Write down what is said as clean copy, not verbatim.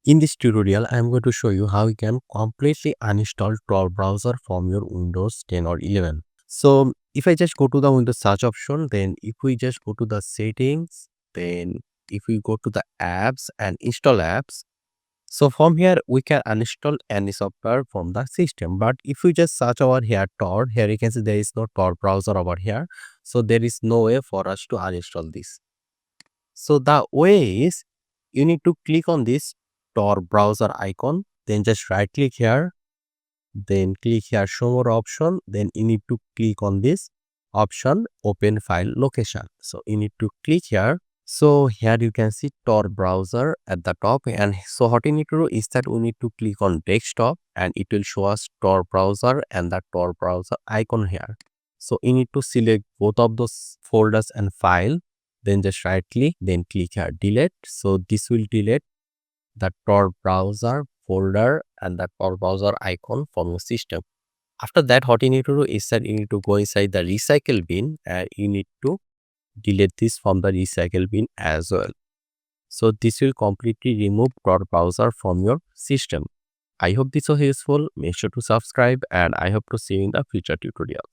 In this tutorial, I am going to show you how you can completely uninstall Tor browser from your Windows 10 or 11. So if I just go to the Windows search option, then if we just go to the settings, then if we go to the apps and install apps, so from here we can uninstall any software from the system. But if we just search over here Tor, here you can see there is no Tor browser over here. So there is no way for us to uninstall this. So the way is you need to click on this Tor browser icon, then just right click here, then click here show more option, then you need to click on this option open file location. So you need to click here. So here you can see Tor browser at the top, and so what you need to do is that we need to click on desktop and it will show us Tor browser and the Tor browser icon here. So you need to select both of those folders and file, then just right click, then click here delete. So this will delete the Tor browser folder and the Tor browser icon from your system. After that, what you need to do is that you need to go inside the recycle bin and you need to delete this from the recycle bin as well. So this will completely remove Tor browser from your system. I hope this was useful. Make sure to subscribe and I hope to see you in the future tutorial.